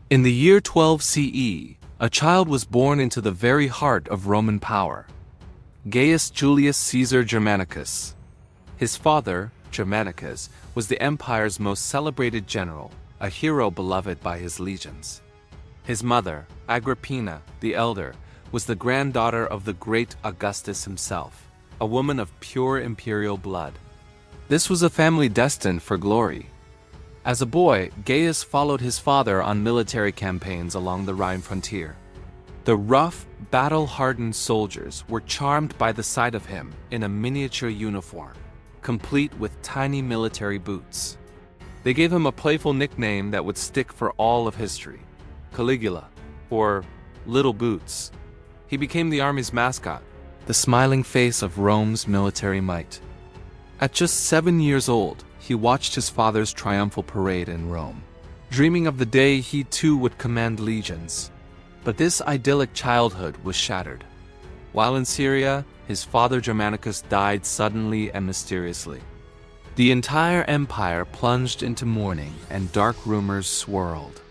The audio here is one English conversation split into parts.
In the year 12 CE, a child was born into the very heart of Roman power. Gaius Julius Caesar Germanicus. His father, Germanicus, was the empire's most celebrated general, a hero beloved by his legions. His mother, Agrippina the Elder, was the granddaughter of the great Augustus himself, a woman of pure imperial blood. This was a family destined for glory. As a boy, Gaius followed his father on military campaigns along the Rhine frontier. The rough, battle-hardened soldiers were charmed by the sight of him in a miniature uniform, complete with tiny military boots. They gave him a playful nickname that would stick for all of history, Caligula, or Little Boots. He became the army's mascot, the smiling face of Rome's military might. At just 7 years old, he watched his father's triumphal parade in Rome, dreaming of the day he too would command legions. But this idyllic childhood was shattered. While in Syria, his father Germanicus died suddenly and mysteriously. The entire empire plunged into mourning and dark rumors swirled.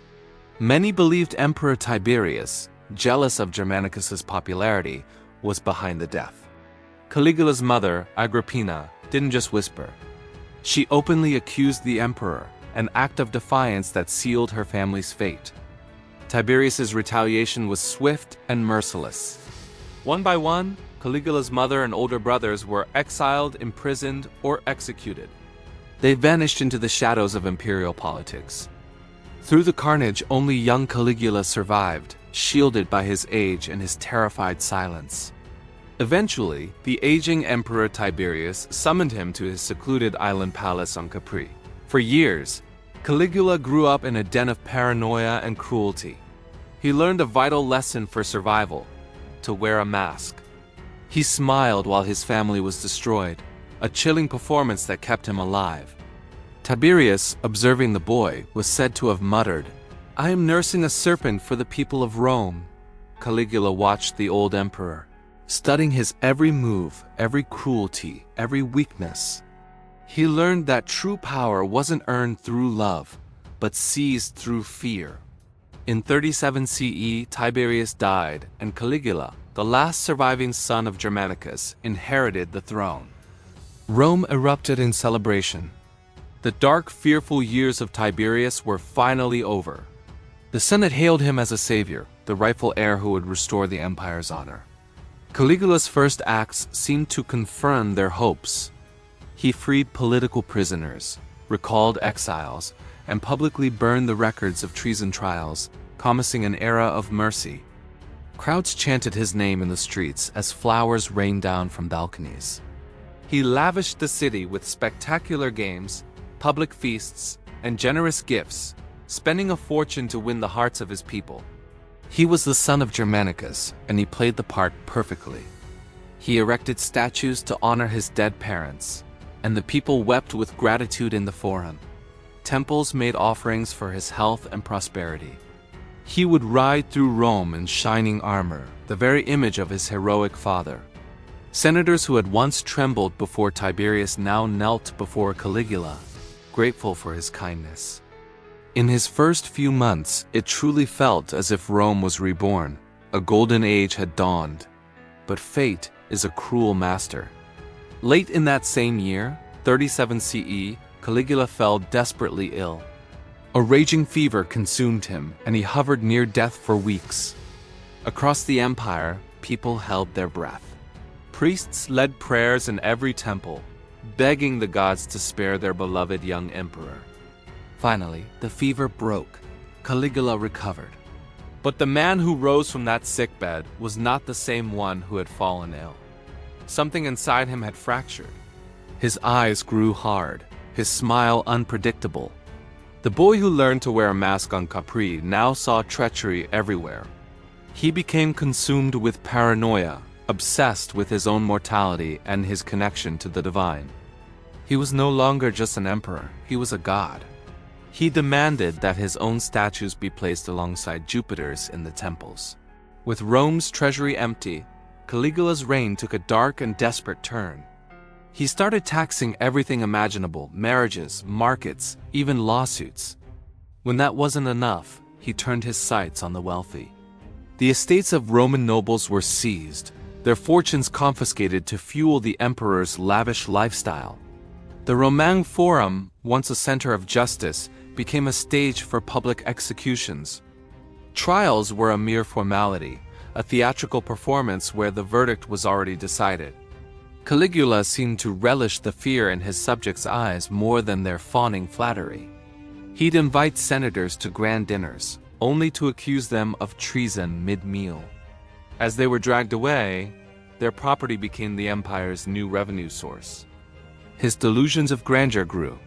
Many believed Emperor Tiberius, jealous of Germanicus's popularity, was behind the death. Caligula's mother, Agrippina, didn't just whisper. She openly accused the emperor, an act of defiance that sealed her family's fate. Tiberius's retaliation was swift and merciless. One by one, Caligula's mother and older brothers were exiled, imprisoned, or executed. They vanished into the shadows of imperial politics. Through the carnage, only young Caligula survived, shielded by his age and his terrified silence. Eventually, the aging Emperor Tiberius summoned him to his secluded island palace on Capri. For years, Caligula grew up in a den of paranoia and cruelty. He learned a vital lesson for survival: to wear a mask. He smiled while his family was destroyed, a chilling performance that kept him alive. Tiberius, observing the boy, was said to have muttered, "I am nursing a serpent for the people of Rome." Caligula watched the old emperor, studying his every move, every cruelty, every weakness. He learned that true power wasn't earned through love, but seized through fear. In 37 CE, Tiberius died, and Caligula, the last surviving son of Germanicus, inherited the throne. Rome erupted in celebration. The dark, fearful years of Tiberius were finally over. The Senate hailed him as a savior, the rightful heir who would restore the empire's honor. Caligula's first acts seemed to confirm their hopes. He freed political prisoners, recalled exiles, and publicly burned the records of treason trials, promising an era of mercy. Crowds chanted his name in the streets as flowers rained down from balconies. He lavished the city with spectacular games, public feasts, and generous gifts, spending a fortune to win the hearts of his people. He was the son of Germanicus, and he played the part perfectly. He erected statues to honor his dead parents, and the people wept with gratitude in the Forum. Temples made offerings for his health and prosperity. He would ride through Rome in shining armor, the very image of his heroic father. Senators who had once trembled before Tiberius now knelt before Caligula, grateful for his kindness. In his first few months, it truly felt as if Rome was reborn. A golden age had dawned. But fate is a cruel master. Late in that same year, 37 CE, Caligula fell desperately ill. A raging fever consumed him, and he hovered near death for weeks. Across the empire, people held their breath. Priests led prayers in every temple, begging the gods to spare their beloved young emperor. Finally, the fever broke. Caligula recovered. But the man who rose from that sickbed was not the same one who had fallen ill. Something inside him had fractured. His eyes grew hard, his smile unpredictable. The boy who learned to wear a mask on Capri now saw treachery everywhere. He became consumed with paranoia, obsessed with his own mortality and his connection to the divine. He was no longer just an emperor, he was a god. He demanded that his own statues be placed alongside Jupiter's in the temples. With Rome's treasury empty, Caligula's reign took a dark and desperate turn. He started taxing everything imaginable: marriages, markets, even lawsuits. When that wasn't enough, he turned his sights on the wealthy. The estates of Roman nobles were seized, their fortunes confiscated to fuel the emperor's lavish lifestyle. The Roman Forum, once a center of justice, became a stage for public executions. Trials were a mere formality, a theatrical performance where the verdict was already decided. Caligula seemed to relish the fear in his subjects' eyes more than their fawning flattery. He'd invite senators to grand dinners, only to accuse them of treason mid-meal. As they were dragged away, their property became the empire's new revenue source. His delusions of grandeur grew.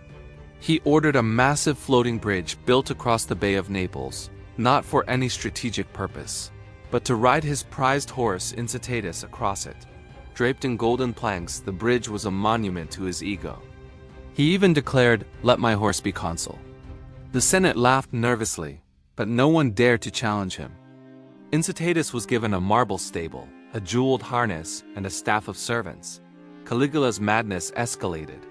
He ordered a massive floating bridge built across the Bay of Naples, not for any strategic purpose, but to ride his prized horse Incitatus across it. Draped in golden planks, the bridge was a monument to his ego. He even declared, "Let my horse be consul." The Senate laughed nervously, but no one dared to challenge him. Incitatus was given a marble stable, a jeweled harness, and a staff of servants. Caligula's madness escalated.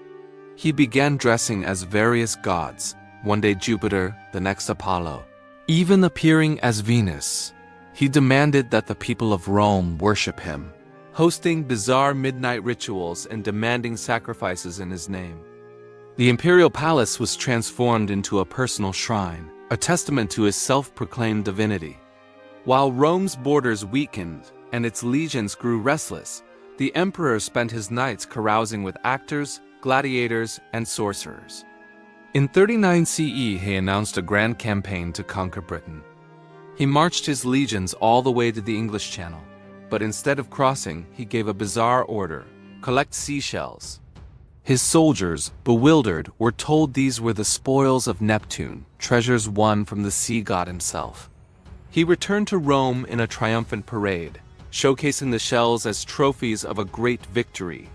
He began dressing as various gods, one day Jupiter, the next Apollo, even appearing as Venus. He demanded that the people of Rome worship him, hosting bizarre midnight rituals and demanding sacrifices in his name. The imperial palace was transformed into a personal shrine, a testament to his self-proclaimed divinity. While Rome's borders weakened and its legions grew restless, the emperor spent his nights carousing with actors, gladiators, and sorcerers. In 39 CE, he announced a grand campaign to conquer Britain. He marched his legions all the way to the English Channel, but instead of crossing, he gave a bizarre order: collect seashells. His soldiers, bewildered, were told these were the spoils of Neptune, treasures won from the sea god himself. He returned to Rome in a triumphant parade, showcasing the shells as trophies of a great victory.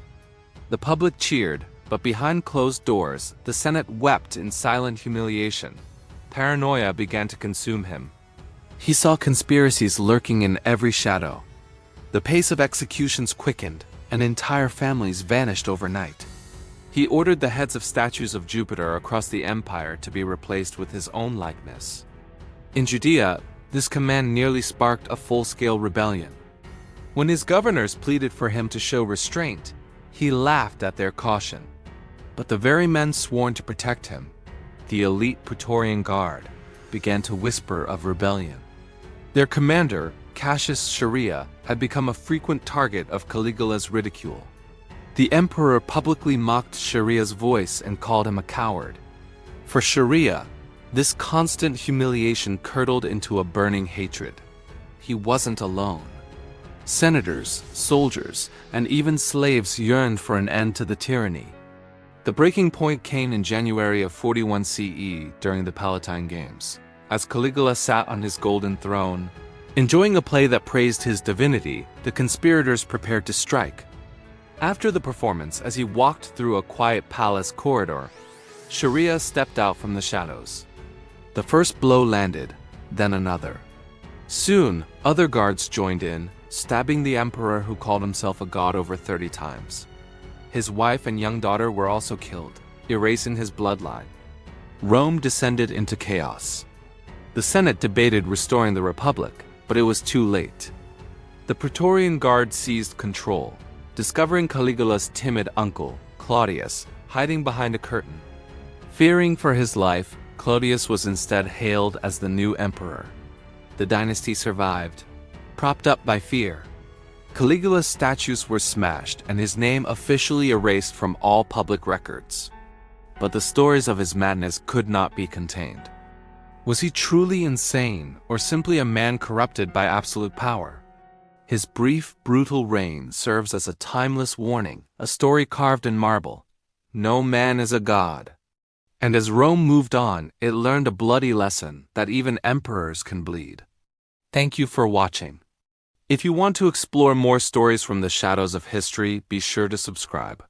The public cheered, but behind closed doors, the Senate wept in silent humiliation. Paranoia began to consume him. He saw conspiracies lurking in every shadow. The pace of executions quickened, and entire families vanished overnight. He ordered the heads of statues of Jupiter across the empire to be replaced with his own likeness. In Judea, this command nearly sparked a full-scale rebellion. When his governors pleaded for him to show restraint, he laughed at their caution. But the very men sworn to protect him, the elite Praetorian Guard, began to whisper of rebellion. Their commander, Cassius Chaerea, had become a frequent target of Caligula's ridicule. The emperor publicly mocked Chaerea's voice and called him a coward. For Chaerea, this constant humiliation curdled into a burning hatred. He wasn't alone. Senators, soldiers, and even slaves yearned for an end to the tyranny. The breaking point came in January of 41 CE during the Palatine Games. As Caligula sat on his golden throne, enjoying a play that praised his divinity, the conspirators prepared to strike. After the performance, as he walked through a quiet palace corridor, Chaerea stepped out from the shadows. The first blow landed, then another. Soon, other guards joined in, stabbing the emperor, who called himself a god, over 30 times. His wife and young daughter were also killed, erasing his bloodline. Rome descended into chaos. The Senate debated restoring the Republic, but it was too late. The Praetorian Guard seized control, discovering Caligula's timid uncle, Claudius, hiding behind a curtain. Fearing for his life, Claudius was instead hailed as the new emperor. The dynasty survived, propped up by fear. Caligula's statues were smashed and his name officially erased from all public records. But the stories of his madness could not be contained. Was he truly insane, or simply a man corrupted by absolute power? His brief, brutal reign serves as a timeless warning, a story carved in marble. No man is a god. And as Rome moved on, it learned a bloody lesson that even emperors can bleed. Thank you for watching. If you want to explore more stories from the shadows of history, be sure to subscribe.